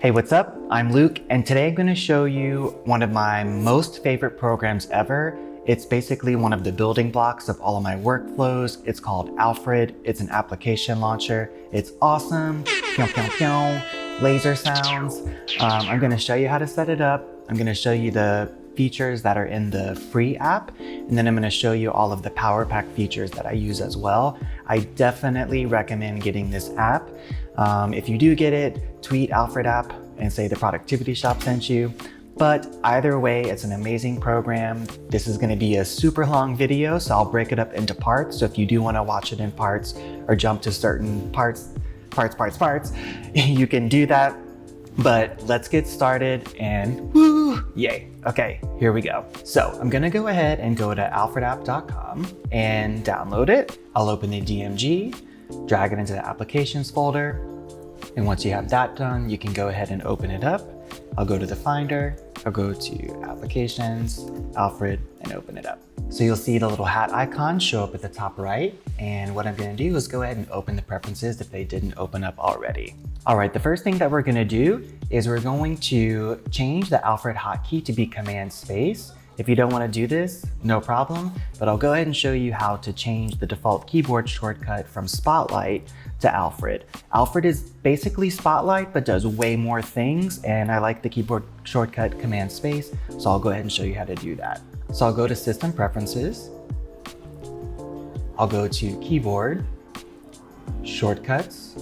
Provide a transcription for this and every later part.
Hey, what's up? I'm Luke, and today I'm going to show you one of my most favorite programs ever. It's basically one of the building blocks of all of my workflows. It's called Alfred. It's an application launcher. It's awesome. Pew, pew, pew. Laser sounds. I'm going to show you how to set it up. I'm going to show you the features that are in the free app, and then I'm going to show you all of the PowerPack features that I use as well. I definitely recommend getting this app. If you do get it, tweet Alfred app and say the productivity shop sent you. But either way, it's an amazing program. This is going to be a super long video, so I'll break it up into parts. So if you do want to watch it in parts or jump to certain parts, you can do that. But let's get started and woo, yay. Okay, here we go. So I'm gonna go ahead and go to alfredapp.com and download it. I'll open the DMG, drag it into the applications folder. And once you have that done, you can go ahead and open it up. I'll go to the Finder, I'll go to Applications, Alfred, and open it up. So you'll see the little hat icon show up at the top right. And what I'm gonna do is go ahead and open the preferences if they didn't open up already. All right, the first thing that we're gonna do is we're going to change the Alfred hotkey to be Command Space. If you don't wanna do this, no problem, but I'll go ahead and show you how to change the default keyboard shortcut from Spotlight to Alfred. Alfred is basically Spotlight, but does way more things, and I like the keyboard shortcut Command Space, so I'll go ahead and show you how to do that. So I'll go to System Preferences, I'll go to Keyboard, Shortcuts,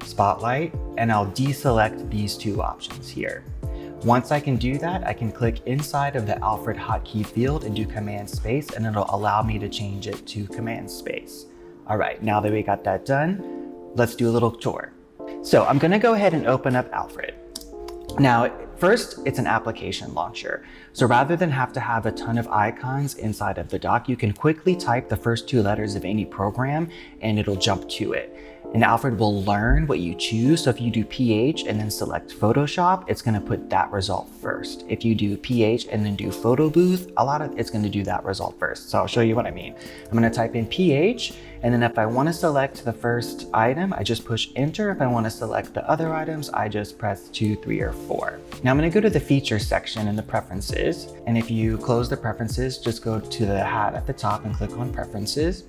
Spotlight, and I'll deselect these two options here. Once I can do that, I can click inside of the Alfred hotkey field and do Command Space, and it'll allow me to change it to Command Space. All right, now that we got that done, let's do a little tour. So I'm gonna go ahead and open up Alfred. Now, first, it's an application launcher. So rather than have to have a ton of icons inside of the dock, you can quickly type the first two letters of any program and it'll jump to it. And Alfred will learn what you choose. So if you do PH and then select Photoshop, it's gonna put that result first. If you do PH and then do Photo Booth, it's gonna do that result first. So I'll show you what I mean. I'm gonna type in PH, and then if I wanna select the first item, I just push Enter. If I wanna select the other items, I just press 2, 3, or 4. Now I'm gonna go to the Features section in the Preferences. And if you close the Preferences, just go to the hat at the top and click on Preferences.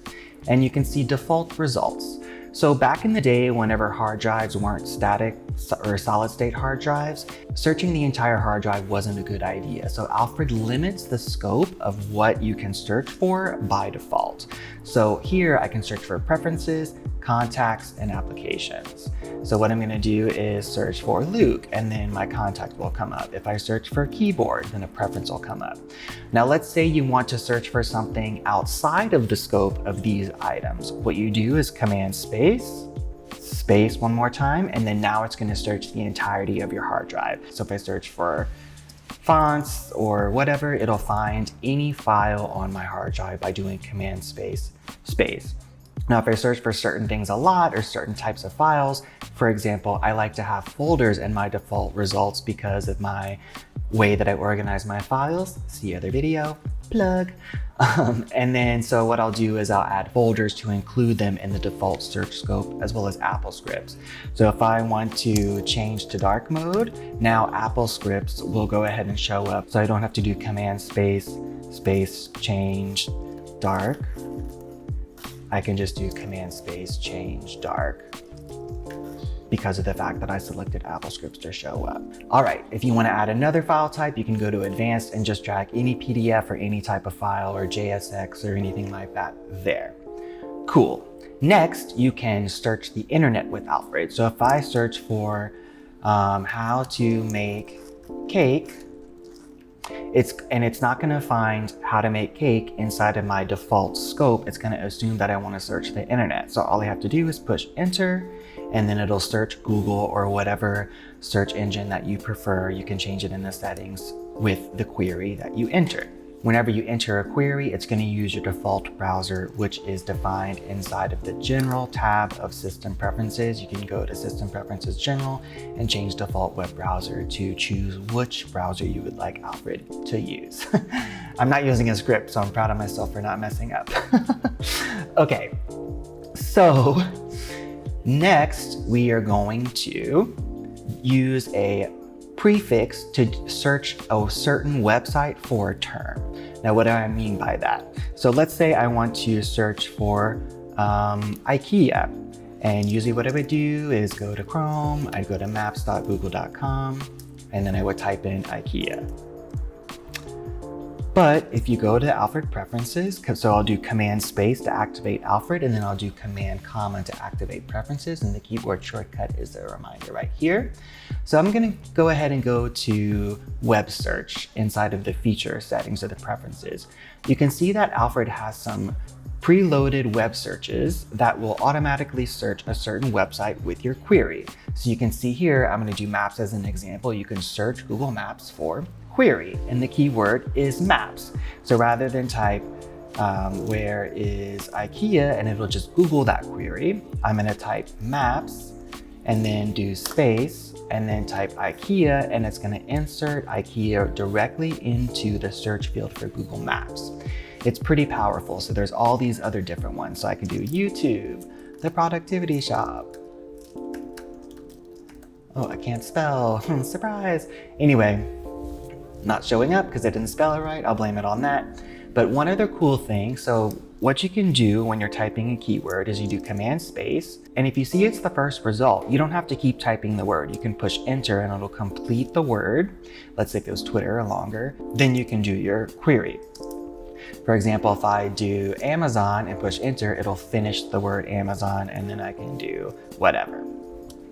And you can see default results. So back in the day, whenever hard drives weren't static or solid state hard drives, searching the entire hard drive wasn't a good idea. So Alfred limits the scope of what you can search for by default. So here I can search for preferences, contacts, and applications. So what I'm gonna do is search for Luke, and then my contact will come up. If I search for keyboard, then a preference will come up. Now let's say you want to search for something outside of the scope of these items. What you do is Command Space, space one more time, and then now it's gonna search the entirety of your hard drive. So if I search for fonts or whatever, it'll find any file on my hard drive by doing Command Space, space. Now, if I search for certain things a lot or certain types of files, for example, I like to have folders in my default results because of my way that I organize my files. See other video, plug. And then, so what I'll do is I'll add folders to include them in the default search scope, as well as AppleScripts. So if I want to change to dark mode, now AppleScripts will go ahead and show up. So I don't have to do Command Space, space, change, dark. I can just do Command Space, change, dark, because of the fact that I selected AppleScripts to show up. All right, if you wanna add another file type, you can go to Advanced and just drag any PDF or any type of file or JSX or anything like that there. Cool. Next, you can search the internet with Alfred. So if I search for how to make cake, it's not gonna find how to make cake inside of my default scope. It's gonna assume that I wanna search the internet. So all I have to do is push Enter, and then it'll search Google or whatever search engine that you prefer. You can change it in the settings with the query that you enter. Whenever you enter a query, it's going to use your default browser, which is defined inside of the General tab of System Preferences. You can go to System Preferences General and change default web browser to choose which browser you would like Alfred to use. I'm not using a script, so I'm proud of myself for not messing up. Okay, so next we are going to use a prefix to search a certain website for a term. Now, what do I mean by that? So let's say I want to search for IKEA. And usually what I would do is go to Chrome, I'd go to maps.google.com, and then I would type in IKEA. But if you go to Alfred preferences, so I'll do command space to activate Alfred, and then I'll do command comma to activate preferences, and the keyboard shortcut is a reminder right here. So I'm gonna go ahead and go to web search inside of the feature settings of the preferences. You can see that Alfred has some preloaded web searches that will automatically search a certain website with your query. So you can see here, I'm gonna do maps as an example. You can search Google Maps for query, and the keyword is maps. So rather than type where is IKEA and it'll just Google that query, I'm gonna type maps and then do space and then type IKEA, and it's gonna insert IKEA directly into the search field for Google Maps. It's pretty powerful. So there's all these other different ones. So I can do YouTube, the productivity shop. Oh, I can't spell, surprise. Anyway, not showing up because I didn't spell it right. I'll blame it on that. But one other cool thing, so what you can do when you're typing a keyword is you do command space. And if you see it's the first result, you don't have to keep typing the word. You can push enter and it'll complete the word. Let's say if it was Twitter or longer, then you can do your query. For example, if I do Amazon and push enter, it'll finish the word Amazon, and then I can do whatever.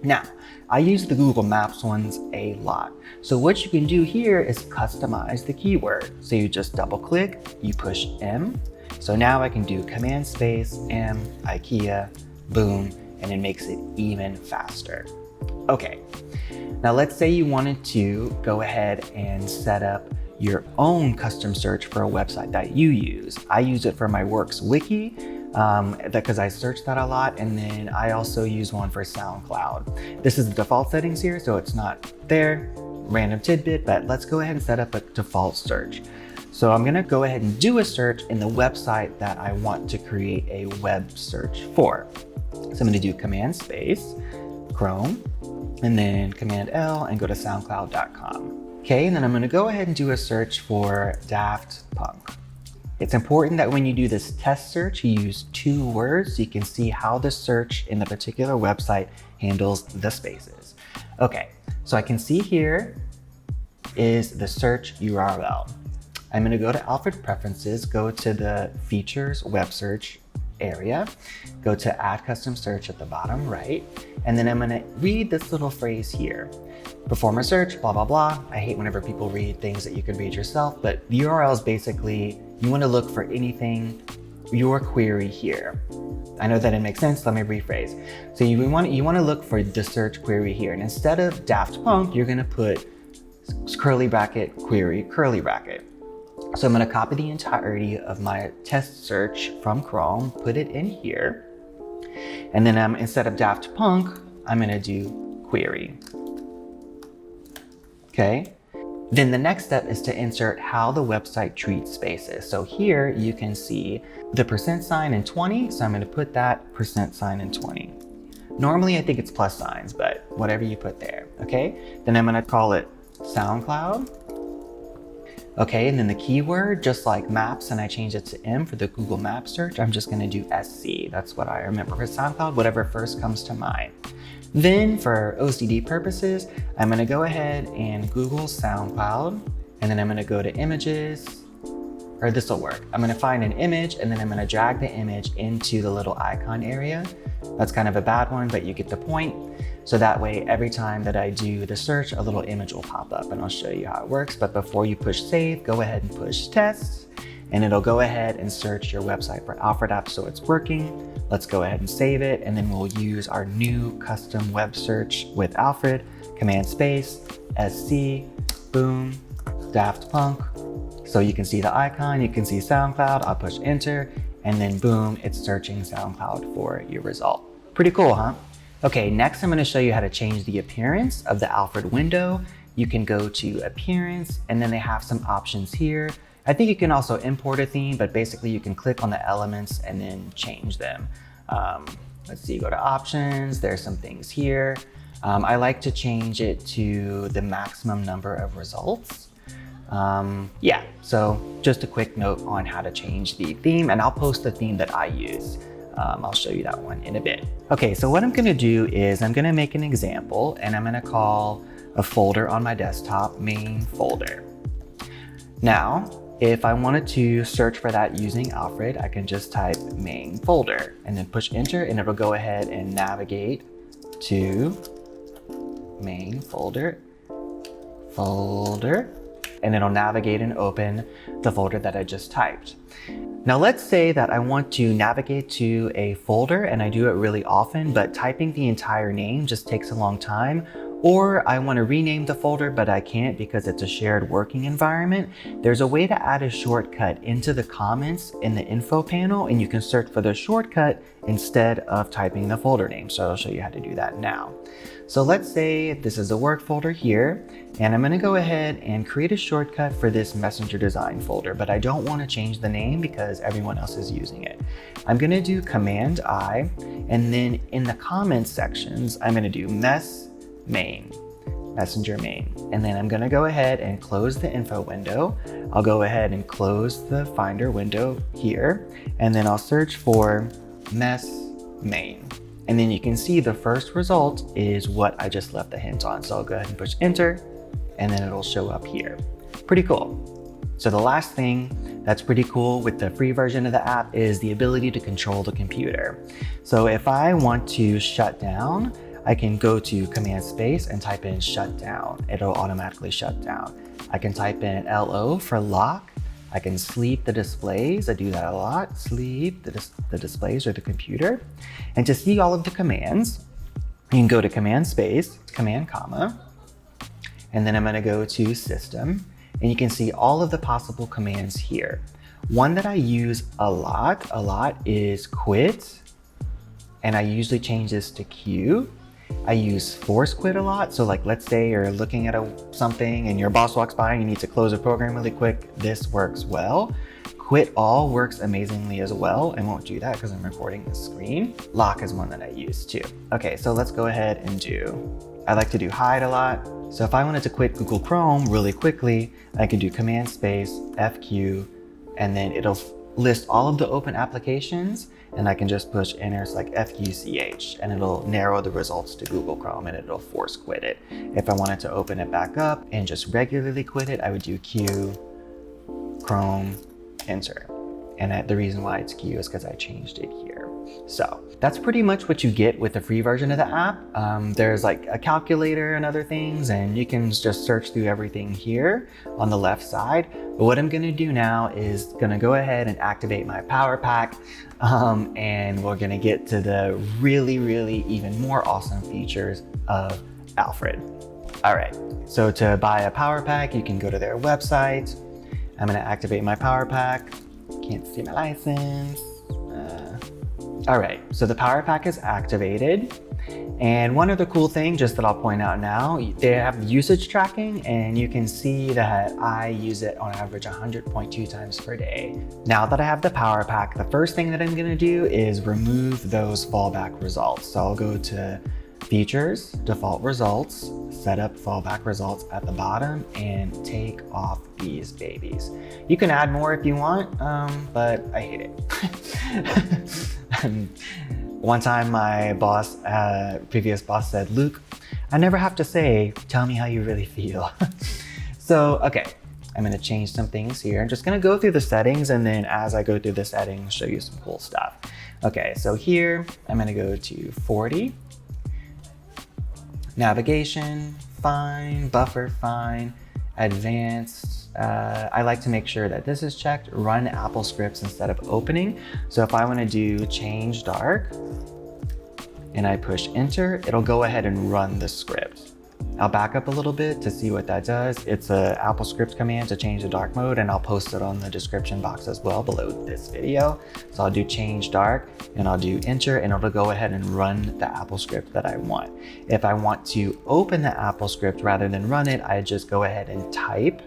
Now, I use the Google Maps ones a lot. So what you can do here is customize the keyword. So you just double click, you push M. So now I can do command space, M, IKEA, boom, and it makes it even faster. Okay, now let's say you wanted to go ahead and set up your own custom search for a website that you use. I use it for my Works wiki because I search that a lot, and then I also use one for SoundCloud. This is the default settings here, so it's not there, random tidbit, but let's go ahead and set up a default search. So I'm gonna go ahead and do a search in the website that I want to create a web search for. So I'm gonna do command space, Chrome, and then command L and go to soundcloud.com. Okay, and then I'm gonna go ahead and do a search for Daft Punk. It's important that when you do this test search, you use 2 words so you can see how the search in the particular website handles the spaces. Okay, so I can see here is the search URL. I'm gonna go to Alfred Preferences, go to the Features Web Search area, go to Add Custom Search at the bottom right, and then I'm gonna read this little phrase here. Perform a search, blah, blah, blah. I hate whenever people read things that you can read yourself, but the URL is basically, you wanna look for anything, your query here. I know that it makes sense, let me rephrase. So you wanna look for the search query here, and instead of Daft Punk, you're gonna put curly bracket, query, curly bracket. So I'm gonna copy the entirety of my test search from Chrome, put it in here, and then instead of Daft Punk, I'm gonna do query. Okay, then the next step is to insert how the website treats spaces. So here you can see the % in 20, so I'm gonna put that % in 20. Normally I think it's plus signs, but whatever you put there, okay? Then I'm gonna call it SoundCloud. Okay, and then the keyword, just like maps, and I changed it to M for the Google Maps search, I'm just gonna do SC. That's what I remember for SoundCloud, whatever first comes to mind. Then for OCD purposes, I'm gonna go ahead and Google SoundCloud, and then I'm gonna go to images, or this will work. I'm gonna find an image, and then I'm gonna drag the image into the little icon area. That's kind of a bad one, but you get the point. So that way, every time that I do the search, a little image will pop up, and I'll show you how it works. But before you push save, go ahead and push test, and it'll go ahead and search your website for Alfred app, so it's working. Let's go ahead and save it, and then we'll use our new custom web search with Alfred, command space, SC, boom, Daft Punk. So you can see the icon, you can see SoundCloud, I'll push enter, and then boom, it's searching SoundCloud for your result. Pretty cool, huh? Okay, next I'm gonna show you how to change the appearance of the Alfred window. You can go to appearance, and then they have some options here. I think you can also import a theme, but basically you can click on the elements and then change them. Let's see, go to options, there's some things here. I like to change it to the maximum number of results. Yeah, so just a quick note on how to change the theme, and I'll post the theme that I use. I'll show you that one in a bit. Okay, so what I'm gonna do is I'm gonna make an example, and I'm gonna call a folder on my desktop main folder. Now, if I wanted to search for that using Alfred, I can just type main folder and then push enter, and it'll go ahead and navigate to main folder, and it'll navigate and open the folder that I just typed. Now let's say that I want to navigate to a folder and I do it really often, but typing the entire name just takes a long time. Or I want to rename the folder, but I can't because it's a shared working environment. There's a way to add a shortcut into the comments in the info panel, and you can search for the shortcut instead of typing the folder name. So I'll show you how to do that now. So let's say this is a work folder here, and I'm going to go ahead and create a shortcut for this messenger design folder, but I don't want to change the name because everyone else is using it. I'm going to do Command I, and then in the comments sections, I'm going to do messenger main, and then I'm going to go ahead and close the info window. I'll go ahead and close the Finder window here, and then I'll search for mess main. And then you can see the first result is what I just left the hint on. So I'll go ahead and push enter, and then it'll show up here. Pretty cool. So the last thing that's pretty cool with the free version of the app is the ability to control the computer. So if I want to shut down, I can go to Command Space and type in shut down. It'll automatically shut down. I can type in LO for lock. I can sleep the displays. I do that a lot. Sleep the displays or the computer. And to see all of the commands, you can go to Command Space, Command comma, and then I'm going to go to System, and you can see all of the possible commands here. One that I use a lot is quit, and I usually change this to Q. I use force quit a lot. So like, let's say you're looking at something and your boss walks by and you need to close a program really quick. This works well. Quit all works amazingly as well. I won't do that because I'm recording the screen. Lock is one that I use too. Okay, so let's go ahead and I like to do hide a lot. So if I wanted to quit Google Chrome really quickly, I can do Command Space, FQ, and then it'll list all of the open applications, and I can just push enter, it's like FQCH, and it'll narrow the results to Google Chrome, and it'll force quit it. If I wanted to open it back up and just regularly quit it, I would do Q, Chrome, enter. And the reason why it's Q is because I changed it here. So that's pretty much what you get with the free version of the app. There's like a calculator and other things, and you can just search through everything here on the left side. But what I'm gonna do now is gonna go ahead and activate my PowerPack, and we're gonna get to the really even more awesome features of Alfred. All right, so to buy a PowerPack, you can go to their website. I'm gonna activate my PowerPack. Can't see my license. All right, so the PowerPack is activated. And one other cool thing, just that I'll point out now, they have usage tracking, and you can see that I use it on average 100.2 times per day. Now that I have the PowerPack, the first thing that I'm gonna do is remove those fallback results. So I'll go to Features, Default Results, Set up Fallback Results at the bottom, and take off these babies. You can add more if you want, but I hate it. One time my boss, previous boss said, Luke, I never have to say, tell me how you really feel. So, okay, I'm gonna change some things here. I'm just gonna go through the settings, and then as I go through the settings, show you some cool stuff. Okay, so here, I'm gonna go to 40. Navigation, fine. Buffer, fine. Advanced, I like to make sure that this is checked. Run AppleScripts instead of opening. So if I want to do change dark and I push enter, it'll go ahead and run the script. I'll back up a little bit to see what that does. It's a AppleScripts command to change the dark mode, and I'll post it on the description box as well below this video. So I'll do change dark and I'll do enter, and it'll go ahead and run the AppleScript that I want. If I want to open the AppleScript rather than run it, I just go ahead and type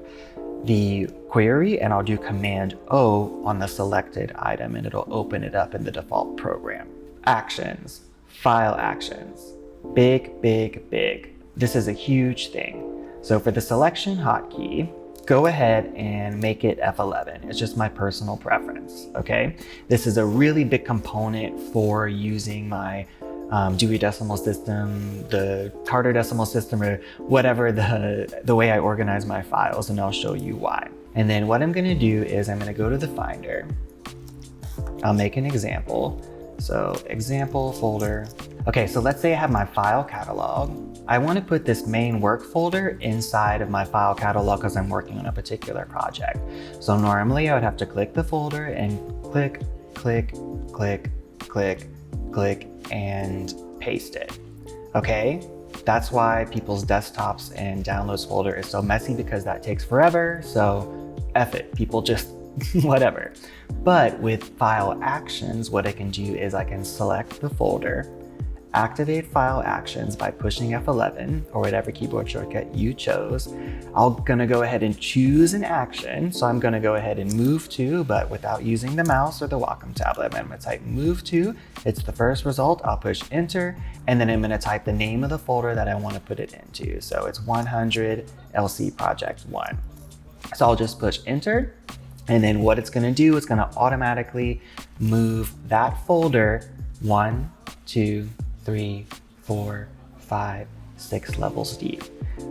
the query, and I'll do Command O on the selected item, and it'll open it up in the default program. Actions, file actions. Big, big, big. This is a huge thing. So for the selection hotkey, go ahead and make it F11. It's just my personal preference, okay? This is a really big component for using my Dewey Decimal System, the Carter Decimal System, or whatever the way I organize my files, and I'll show you why. And then what I'm gonna do is I'm gonna go to the Finder. I'll make an example. So example folder. Okay, so let's say I have my file catalog. I wanna put this main work folder inside of my file catalog because I'm working on a particular project. So normally I would have to click the folder and click, click, click, click, click, and paste it, okay? That's why people's desktops and downloads folder is so messy, because that takes forever, so F it, people just whatever. But with file actions, what I can do is I can select the folder, activate file actions by pushing F11 or whatever keyboard shortcut you chose. I'm gonna go ahead and choose an action. So I'm gonna go ahead and move to, but without using the mouse or the Wacom tablet. I'm gonna type move to, it's the first result. I'll push enter, and then I'm gonna type the name of the folder that I wanna put it into. So it's 100 LC project 1. So I'll just push enter. And then what it's gonna do, it's gonna automatically move that folder 1, 2, 3, 4, 5, 6 levels deep.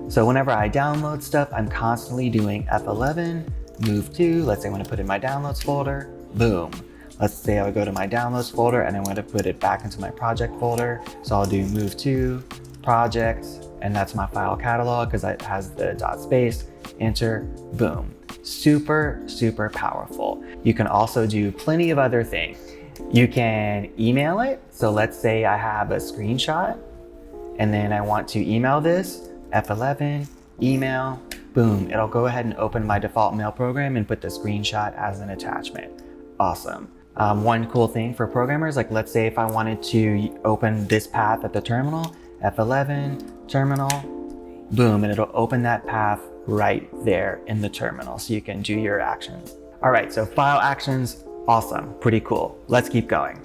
So whenever I download stuff, I'm constantly doing F11, move to, let's say I want to put in my downloads folder, boom. Let's say I would go to my downloads folder and I want to put it back into my project folder. So I'll do move to, projects, and that's my file catalog because it has the dot space, enter, boom. Super, super powerful. You can also do plenty of other things. You can email it. So let's say I have a screenshot and then I want to email this, F11, email, boom. It'll go ahead and open my default mail program and put the screenshot as an attachment. Awesome. One cool thing for programmers, like let's say if I wanted to open this path at the terminal, F11, terminal, boom, and it'll open that path right there in the terminal. So you can do your actions. All right, so file actions, awesome, pretty cool. Let's keep going.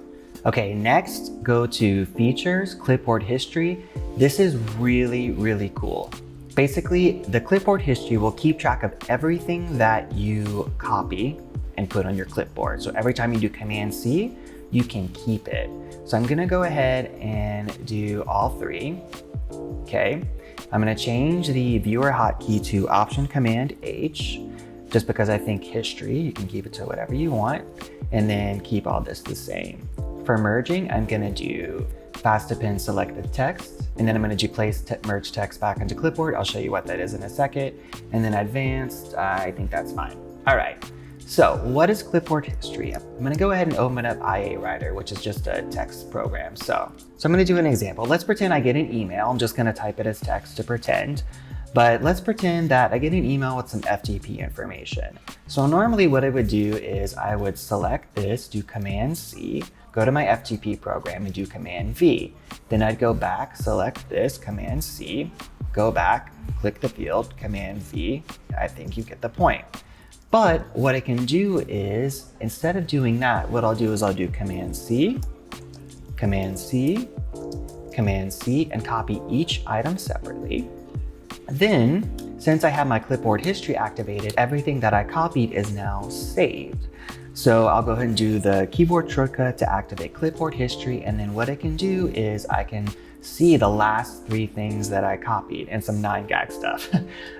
Okay, next, go to features, clipboard history. This is really, really cool. Basically, the clipboard history will keep track of everything that you copy and put on your clipboard. So every time you do Command C, you can keep it. So I'm gonna go ahead and do all three. Okay, I'm gonna change the viewer hotkey to Option Command H, just because I think history, you can keep it to whatever you want, and then keep all this the same. For merging, I'm gonna do fast append selected text, and then I'm gonna do merge text back into clipboard. I'll show you what that is in a second. And then advanced, I think that's fine. All right, so what is clipboard history? I'm gonna go ahead and open up IA Writer, which is just a text program. So I'm gonna do an example. Let's pretend I get an email. I'm just gonna type it as text to pretend. But let's pretend that I get an email with some FTP information. So normally what I would do is I would select this, do Command C, go to my FTP program and do Command V. Then I'd go back, select this, Command C, go back, click the field, Command V. I think you get the point. But what I can do is, instead of doing that, what I'll do is I'll do Command C, Command C, Command C, and copy each item separately. Then, since I have my clipboard history activated, everything that I copied is now saved. So I'll go ahead and do the keyboard shortcut to activate clipboard history. And then what I can do is I can see the last three things that I copied and some 9gag stuff.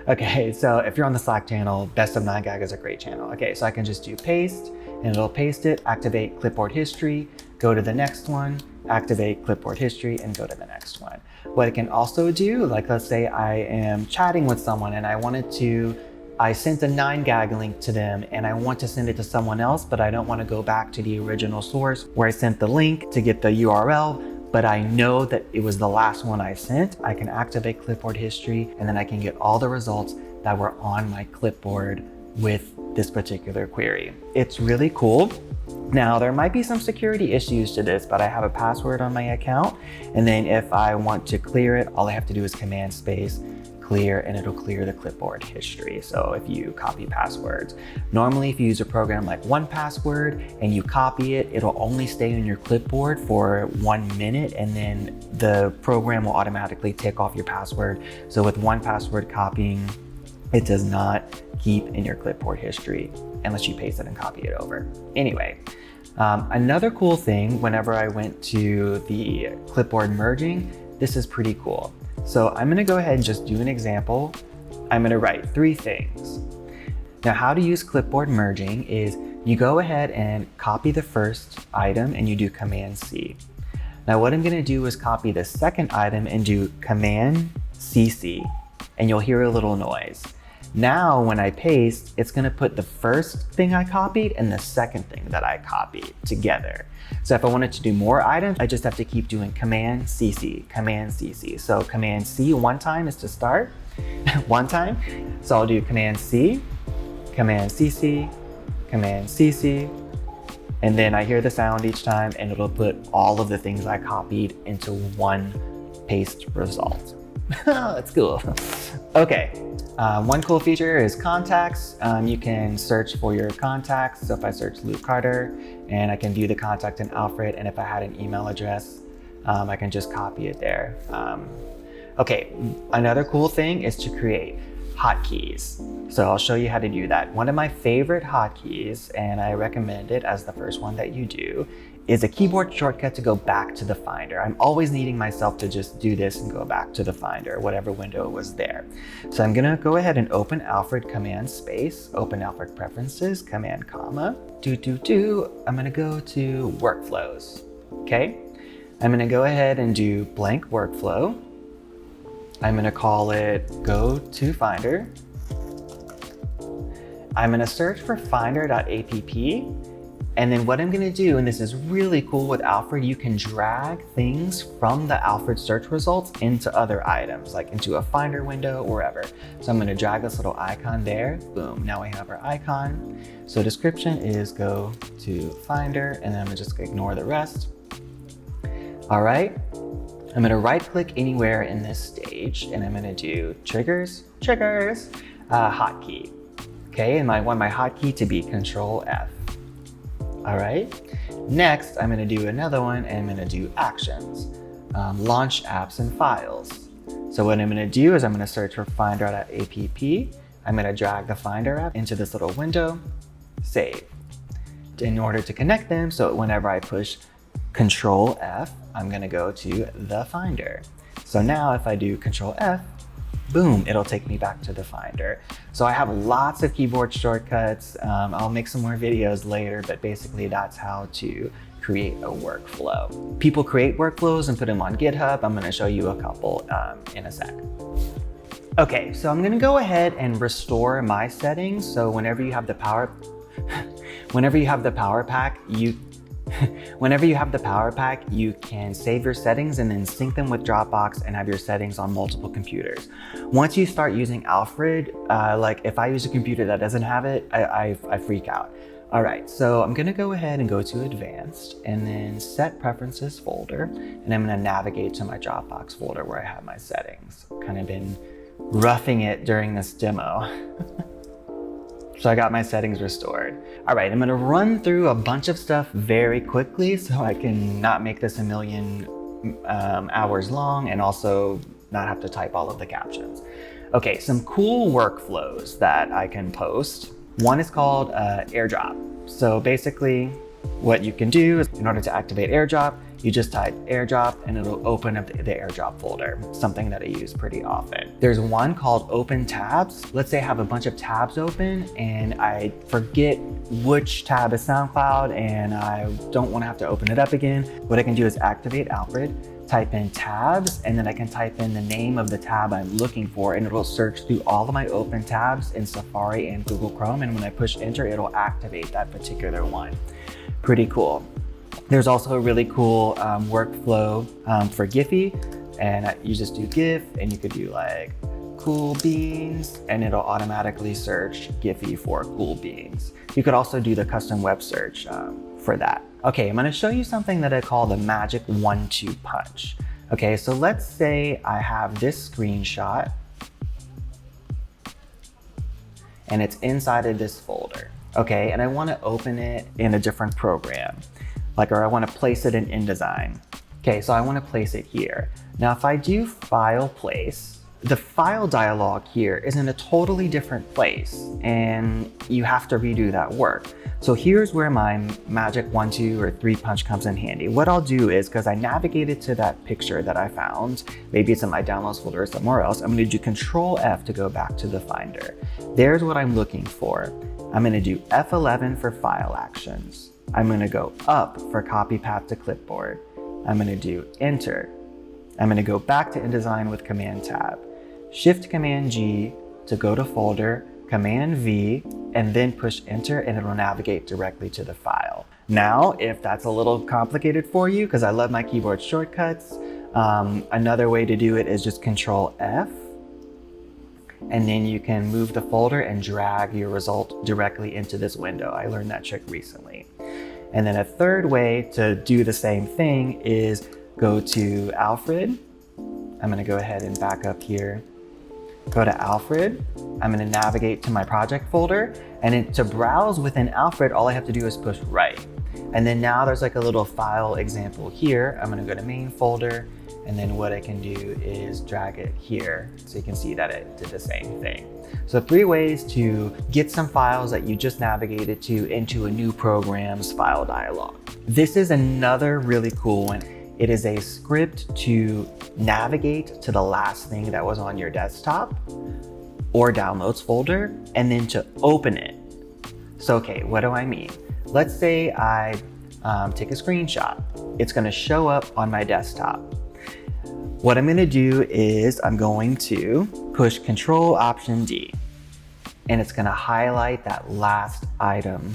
Okay, so if you're on the Slack channel, Best of 9gag is a great channel. Okay, so I can just do paste and it'll paste it, activate clipboard history, go to the next one, activate clipboard history, and go to the next one. What I can also do, like let's say I am chatting with someone and I sent a 9gag link to them and I want to send it to someone else, but I don't want to go back to the original source where I sent the link to get the URL, but I know that it was the last one I sent. I can activate clipboard history and then I can get all the results that were on my clipboard with this particular query. It's really cool. Now, there might be some security issues to this, but I have a password on my account. And then if I want to clear it, all I have to do is Command space, clear, and it'll clear the clipboard history. So if you copy passwords, normally if you use a program like 1Password and you copy it, it'll only stay on your clipboard for 1 minute, and then the program will automatically take off your password. So with 1Password copying, it does not keep in your clipboard history unless you paste it and copy it over. Anyway, another cool thing, whenever I went to the clipboard merging, this is pretty cool. So I'm gonna go ahead and just do an example. I'm gonna write 3 things. Now, how to use clipboard merging is you go ahead and copy the first item and you do Command C. Now what I'm gonna do is copy the second item and do Command CC, and you'll hear a little noise. Now, when I paste, it's gonna put the first thing I copied and the second thing that I copied together. So if I wanted to do more items, I just have to keep doing Command CC, Command CC. So Command C 1 time is to start, 1 time. So I'll do Command C, Command CC, Command CC, and then I hear the sound each time, and it'll put all of the things I copied into one paste result. That's cool. Okay, one cool feature is contacts. You can search for your contacts. So if I search Luke Carter, and I can view the contact in Alfred, and if I had an email address, I can just copy it there. Okay, another cool thing is to create hotkeys. So I'll show you how to do that. One of my favorite hotkeys, and I recommend it as the first one that you do, is a keyboard shortcut to go back to the Finder. I'm always needing myself to just do this and go back to the Finder, whatever window was there. So I'm gonna go ahead and open Alfred, Command Space, open Alfred Preferences, Command Comma, I'm gonna go to Workflows, okay? I'm gonna go ahead and do blank workflow. I'm gonna call it Go to Finder. I'm gonna search for finder.app. And then what I'm gonna do, and this is really cool with Alfred, you can drag things from the Alfred search results into other items, like into a Finder window or wherever. So I'm gonna drag this little icon there, boom, now we have our icon. So description is Go to Finder, and then I'm gonna just ignore the rest. All right, I'm gonna right click anywhere in this stage, and I'm gonna do triggers, hotkey. Okay, and I want my hotkey to be Control F. All right, next I'm gonna do another one, and I'm gonna do actions, launch apps and files. So what I'm gonna do is I'm gonna search for finder.app. I'm gonna drag the Finder app into this little window, save. In order to connect them, so whenever I push Control F, I'm gonna go to the Finder. So now if I do Control F, boom, it'll take me back to the Finder. So I have lots of keyboard shortcuts. I'll make some more videos later, but basically that's how to create a workflow. People create workflows and put them on GitHub. I'm gonna show you a couple in a sec. Okay, so I'm gonna go ahead and restore my settings. So whenever you have the PowerPack, you can save your settings and then sync them with Dropbox and have your settings on multiple computers. Once you start using Alfred, like if I use a computer that doesn't have it, I freak out. All right, so I'm gonna go ahead and go to Advanced and then Set Preferences folder, and I'm gonna navigate to my Dropbox folder where I have my settings. Kind of been roughing it during this demo. So I got my settings restored. All right, I'm gonna run through a bunch of stuff very quickly so I can not make this a million hours long and also not have to type all of the captions. Okay, some cool workflows that I can post. One is called AirDrop. So basically what you can do is in order to activate AirDrop, you just type AirDrop and it'll open up the AirDrop folder, something that I use pretty often. There's one called Open Tabs. Let's say I have a bunch of tabs open and I forget which tab is SoundCloud and I don't want to have to open it up again. What I can do is activate Alfred, type in tabs, and then I can type in the name of the tab I'm looking for, and it'll search through all of my open tabs in Safari and Google Chrome. And when I push enter, it'll activate that particular one. Pretty cool. There's also a really cool workflow for Giphy, and you just do GIF, and you could do like cool beans, and it'll automatically search Giphy for cool beans. You could also do the custom web search for that. Okay, I'm gonna show you something that I call the magic 1-2 punch. Okay, so let's say I have this screenshot, and it's inside of this folder. Okay, and I want to open it in a different program, or I want to place it in InDesign. Okay, so I want to place it here. Now, if I do file place, the file dialog here is in a totally different place, and you have to redo that work. So here's where my magic 1, 2, or 3 punch comes in handy. What I'll do is, because I navigated to that picture that I found, maybe it's in my downloads folder or somewhere else, I'm going to do Control F to go back to the Finder. There's what I'm looking for. I'm going to do F11 for file actions. I'm going to go up for copy path to clipboard. I'm going to do Enter. I'm going to go back to InDesign with Command Tab. Shift Command G to go to folder, Command V, and then push Enter, and it'll navigate directly to the file. Now, if that's a little complicated for you, because I love my keyboard shortcuts, another way to do it is just Control F, and then you can move the folder and drag your result directly into this window. I learned that trick recently. And then a third way to do the same thing is go to Alfred. I'm going to go ahead and back up here. Go to Alfred. I'm going to navigate to my project folder, and then to browse within Alfred, all I have to do is push right. And then now there's like a little file example here. I'm going to go to main folder, and then what I can do is drag it here so you can see that it did the same thing. So 3 ways to get some files that you just navigated to into a new program's file dialog. This is another really cool one. It is a script to navigate to the last thing that was on your desktop or downloads folder, and then to open it. So, okay, what do I mean? Let's say I take a screenshot. It's gonna show up on my desktop. What I'm gonna do is I'm going to push Control Option D, and it's gonna highlight that last item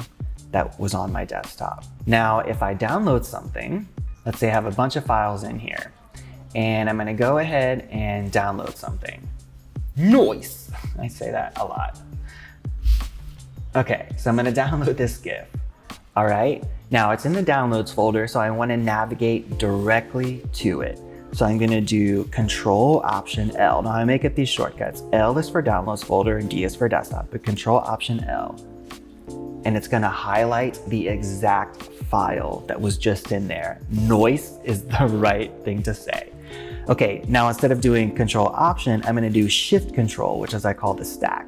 that was on my desktop. Now, if I download something, let's say I have a bunch of files in here, and I'm gonna go ahead and download something. Nice! I say that a lot. Okay, so I'm gonna download this GIF. All right, now it's in the downloads folder, so I wanna navigate directly to it. So I'm gonna do Control Option L. Now I make up these shortcuts. L is for downloads folder and D is for desktop, but Control Option L. And it's gonna highlight the exact file that was just in there. Noise is the right thing to say. Okay, now instead of doing Control Option, I'm gonna do Shift Control, which is I call the stack.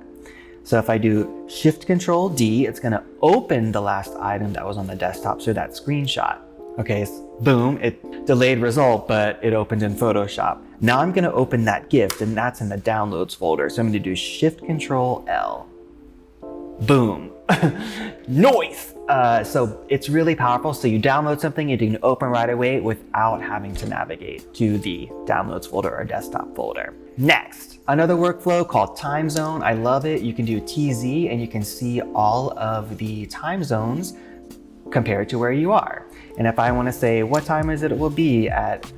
So if I do Shift Control D, it's gonna open the last item that was on the desktop, so that screenshot. Okay, boom, it delayed result, but it opened in Photoshop. Now I'm gonna open that GIF, and that's in the downloads folder. So I'm gonna do Shift Control L. Boom. Noise! So it's really powerful. So you download something, it can open right away without having to navigate to the downloads folder or desktop folder. Next, another workflow called Timezone. I love it. You can do TZ and you can see all of the time zones compared to where you are. And if I want to say what time is it will be at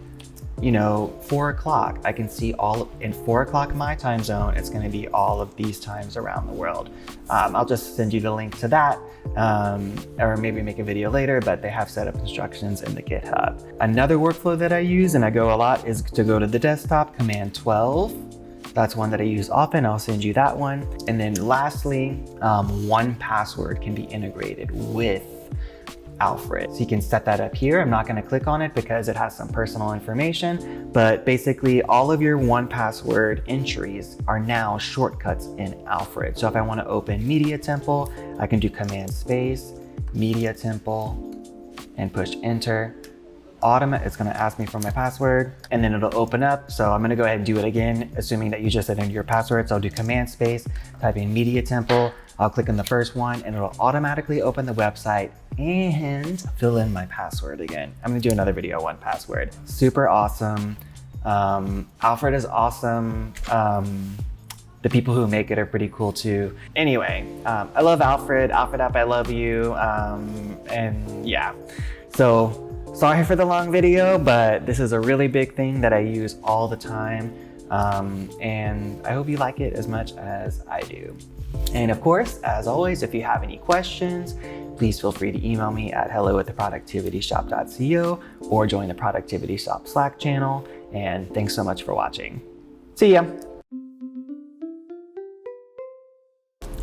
4 o'clock, I can see all in 4 o'clock my time zone, it's going to be all of these times around the world. I'll just send you the link to that, or maybe make a video later, but they have setup instructions in the GitHub. Another workflow that I use, and I go a lot, is to go to the desktop, Command 12. That's one that I use often. I'll send you that one. And then lastly, 1Password can be integrated with Alfred. So you can set that up here. I'm not going to click on it because it has some personal information, but basically all of your 1Password entries are now shortcuts in Alfred. So if I want to open Media Temple, I can do Command Space, Media Temple, and push Enter. It's going to ask me for my password, and then it'll open up. So I'm going to go ahead and do it again, assuming that you just entered your password. So I'll do Command Space, type in Media Temple. I'll click on the first one, and it'll automatically open the website and fill in my password again. I'm going to do another video on 1Password. Super awesome. Alfred is awesome. The people who make it are pretty cool too. Anyway, I love Alfred. Alfred app, I love you. And yeah, so sorry for the long video, but this is a really big thing that I use all the time. And I hope you like it as much as I do. And of course, as always, if you have any questions, please feel free to email me at hello@theproductivityshop.co or join the Productivity Shop Slack channel. And thanks so much for watching. See ya.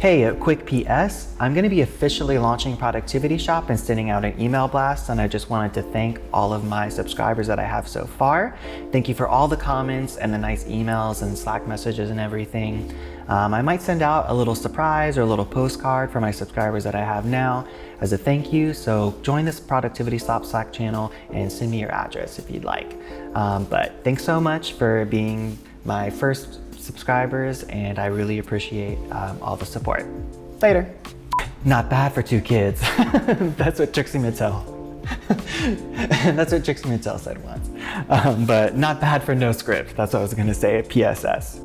Hey, a quick PS, I'm going to be officially launching Productivity Shop and sending out an email blast, and I just wanted to thank all of my subscribers that I have so far. Thank you for all the comments and the nice emails and Slack messages and everything. I might send out a little surprise or a little postcard for my subscribers that I have now as a thank you, so join this Productivity Shop Slack channel and send me your address if you'd like. But thanks so much for being my first subscribers, and I really appreciate all the support. Later. Not bad for 2 kids. That's what Trixie Mattel. That's what Trixie Mattel said once. But not bad for no script. That's what I was gonna say at PSS.